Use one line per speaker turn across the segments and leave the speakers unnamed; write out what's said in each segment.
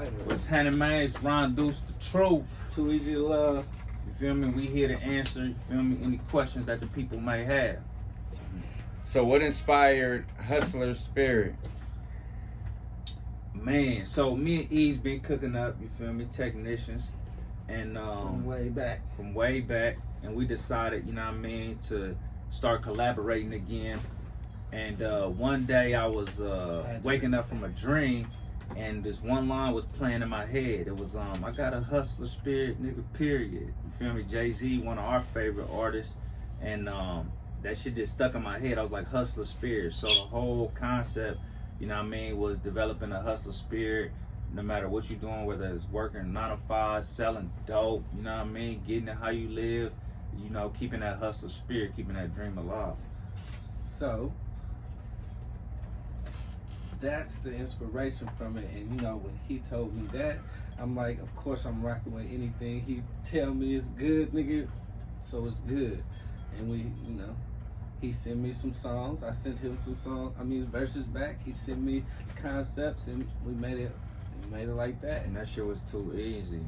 What's happening, man? It's DEUCE the Truth.
2ez 2Luv.
You feel me? We here to answer, you feel me, any questions that the people may have.
So what inspired Hustler Spirit?
Man, so me and E's been cooking up, you feel me, technicians. And
From way back.
And we decided, you know what I mean, to start collaborating again. And one day I was waking up from a dream, and this one line was playing in my head. It was I got a hustler spirit, nigga, period. You feel me? Jay-Z, one of our favorite artists, and that shit just stuck in my head. I was like, hustler spirit. So the whole concept, you know what I mean, was developing a hustler spirit. No matter what you're doing, whether it's working 9 to 5, selling dope, you know what I mean, getting it how you live, you know, keeping that hustler spirit, keeping that dream alive.
So that's the inspiration from it. And you know, when he told me that, I'm like, of course I'm rocking with anything he tell me it's good, nigga, so it's good. And we, you know, he sent me some songs, I sent him some songs, verses back. He sent me concepts, and we made it like that.
And that shit was too easy.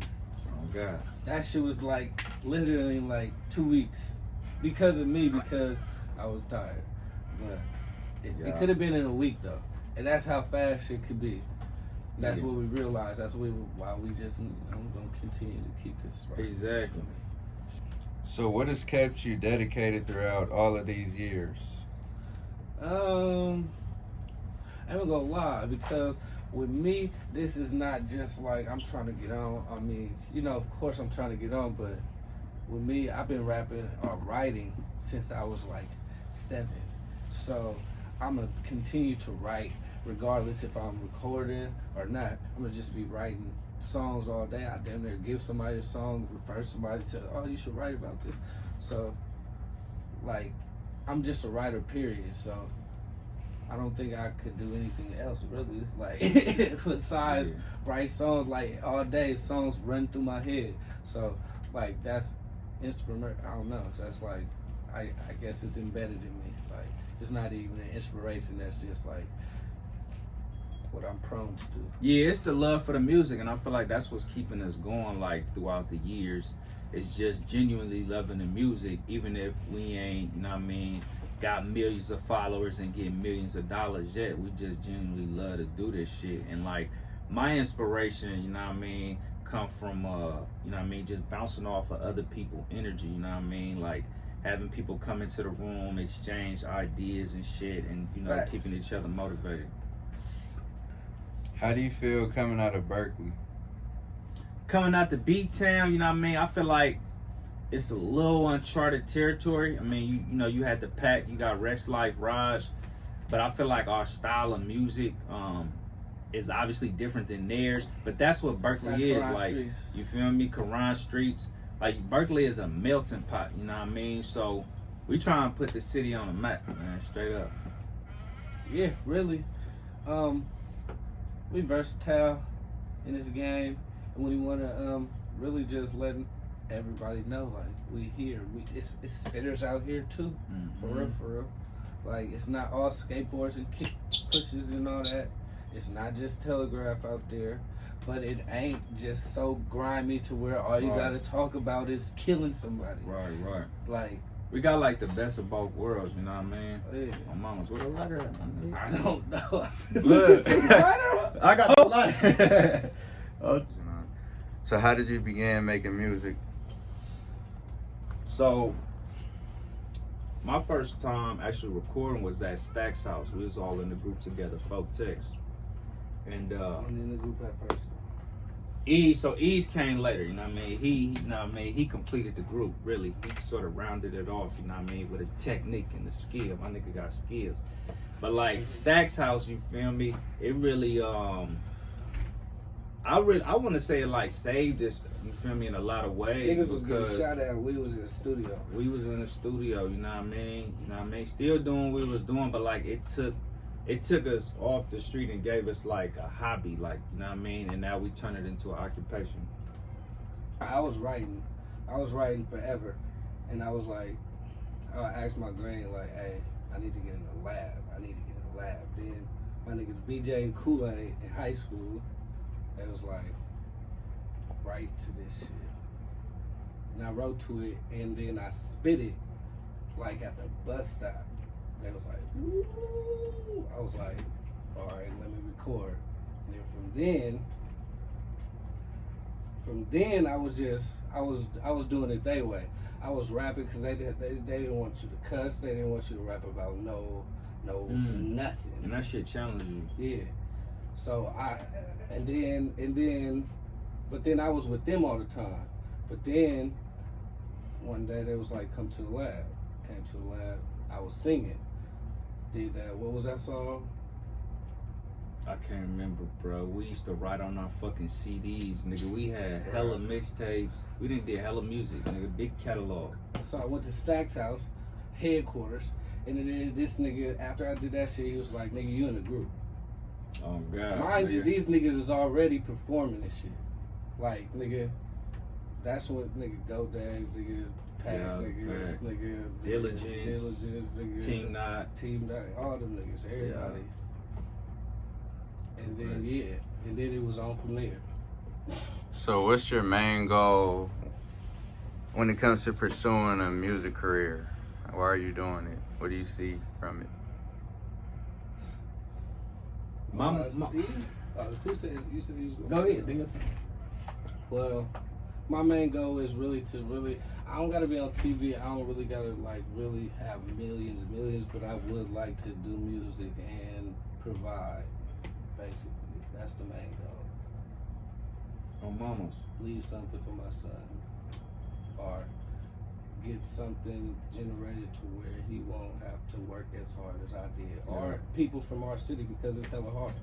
Oh God.
That shit was like literally in like 2 weeks because of me, because I was tired. But it could have been in a week though. And that's how fast shit could be. That's what we realized. That's why we just, I'm gonna continue to keep this right.
Exactly.
So what has kept you dedicated throughout all of these years?
I ain't gonna lie, because with me, this is not just like I'm trying to get on. I mean, you know, of course I'm trying to get on, but with me, I've been rapping or writing since I was like 7. So I'm gonna continue to write regardless if I'm recording or not. I'm gonna just be writing songs all day. I damn near give somebody a song, refer somebody to, oh, you should write about this. So like, I'm just a writer, period. So I don't think I could do anything else really, like besides write songs. Like all day, songs run through my head. So like that's inspiration. I don't know. That's like I guess it's embedded in me. Like it's not even an inspiration. That's just like what I'm prone to do.
Yeah, it's the love for the music, and I feel like that's what's keeping us going like throughout the years. It's just genuinely loving the music, even if we ain't, you know what I mean, got millions of followers and get millions of dollars yet. We just genuinely love to do this shit. And like my inspiration, you know what I mean, come from you know what I mean, just bouncing off of other people's energy, you know what I mean, like having people come into the room, exchange ideas and shit, and you know, keeping each other motivated.
How do you feel coming out of Berkeley?
Coming out the B-Town, you know what I mean, I feel like it's a little uncharted territory. I mean, you know, you had the Pack, you got Rex Life, Raj, but I feel like our style of music is obviously different than theirs. But that's what Berkeley is like.
Streets.
You feel me? Quran Streets. Like Berkeley is a melting pot. You know what I mean? So we try and put the city on the map, man. Straight up.
Yeah, really. We versatile in this game, and we want to really just letting everybody know, like, we here. It's spitters out here too, for real. Like, it's not all skateboards and kick pushes and all that. It's not just Telegraph out there, but it ain't just so grimy to where all you gotta talk about is killing somebody.
Right.
Like,
we got like the best of both worlds, you know what I mean?
Yeah.
My mama's with a lighter at, my
I don't know.
Look, I got the lighter.
So how did you begin making music?
So my first time actually recording was at Stack's house. We was all in the group together, folk text. And
I'm in the group at first.
Ease came later, you know what I mean? He you know what I mean, he completed the group, really. He sort of rounded it off, you know what I mean, with his technique and the skill. My nigga got skills. But like Stack's house, you feel me? It really I want to say it like saved us, you feel me, in a lot of ways.
Niggas was getting shot at. We was in the studio.
We was in the studio, you know what I mean? You know what I mean? Still doing what we was doing, but like it took us off the street and gave us like a hobby, like, you know what I mean? And now we turn it into an occupation.
I was writing forever, and I was like, I asked my granny, like, hey, I need to get in the lab. Then my niggas BJ and Kool-Aid in high school, They was like, write to this shit. And I wrote to it, and then I spit it like at the bus stop. They was like, woo. I was like, all right, let me record. And then from then I was doing it their way. I was rapping because they didn't want you to cuss. They didn't want you to rap about nothing.
And that shit challenged you.
Yeah. So but then I was with them all the time. But then one day they was like, come to the lab. Came to the lab. I was singing. Did that. What was that song?
I can't remember, bro. We used to write on our fucking CDs, nigga. We had hella mixtapes. We didn't do hella music, nigga. Big catalog.
So I went to Stack's house, headquarters, and then this nigga, after I did that shit, he was like, nigga, you in the group.
Oh, God.
Mind you, these niggas is already performing this shit. Like, nigga, that's what nigga GoDaddy, nigga, Pack, nigga,
Diligence,
nigga,
Team Knot,
all them niggas, everybody. And then, and then it was on from there.
So what's your main goal when it comes to pursuing a music career? Why are you doing it? What do you see from it?
Who said you said you was going?
Go ahead, nigga.
Well, my main goal is I don't gotta be on TV. I don't really gotta really have millions and millions, but I would like to do music and provide. Basically, that's the main goal.
On mamas.
Leave something for my son, or get something generated to where he won't have to work as hard as I did, or people from our city, because it's hella hard.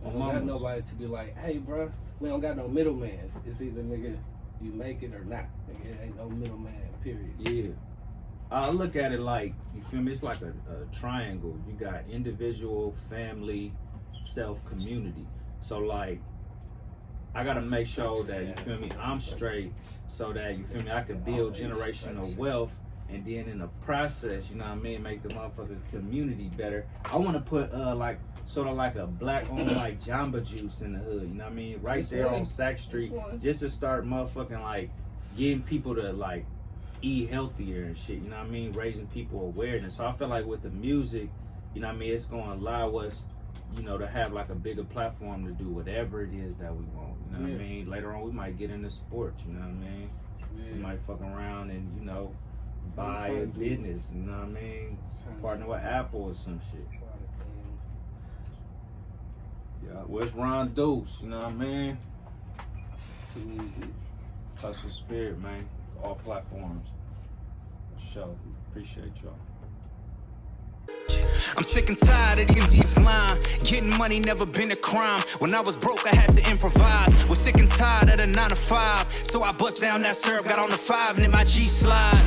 I don't got nobody to be like, hey, bro, we don't got no middleman. It's either nigga you make it or not. Nigga, it ain't no middleman. Period.
Yeah. I look at it like, you feel me? It's like a triangle. You got individual, family, self, community. So like, I gotta make sure that, you feel me, I'm straight, so that, you feel me, I can build generational wealth, and then in the process, you know what I mean, make the motherfucking community better. I wanna put sort of like a black-owned like Jamba Juice in the hood, you know what I mean? Right there on Sack Street, just to start motherfucking like getting people to like eat healthier and shit, you know what I mean? Raising people awareness. So I feel like with the music, you know what I mean, it's gonna allow us, you know, to have like a bigger platform to do whatever it is that we want. You know what I mean? Later on, we might get into sports. You know what I mean? Yeah. We might fuck around and, you know, buy a business. You know what I mean? Partner with Apple or some shit. Yeah. Where's Ron Deuce? You know what I mean?
Too easy.
Hustle Spirit, man. All platforms. Show. Appreciate y'all.
I'm sick and tired of these line. Getting money never been a crime. When I was broke, I had to improvise. Was sick and tired of the 9 to 5. So I bust down that syrup, got on the 5 and in my G slide.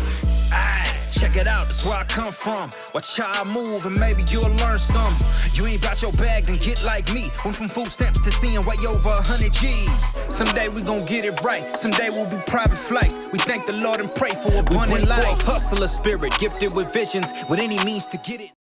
Check it out, that's where I come from. Watch how I move and maybe you'll learn some. You ain't about your bag, then get like me. Went from food stamps to seeing way over 100 G's. Someday we gon' get it right. Someday we'll be private flights. We thank the Lord and pray for abundant life. Hustler spirit, gifted with visions, with any means to get it.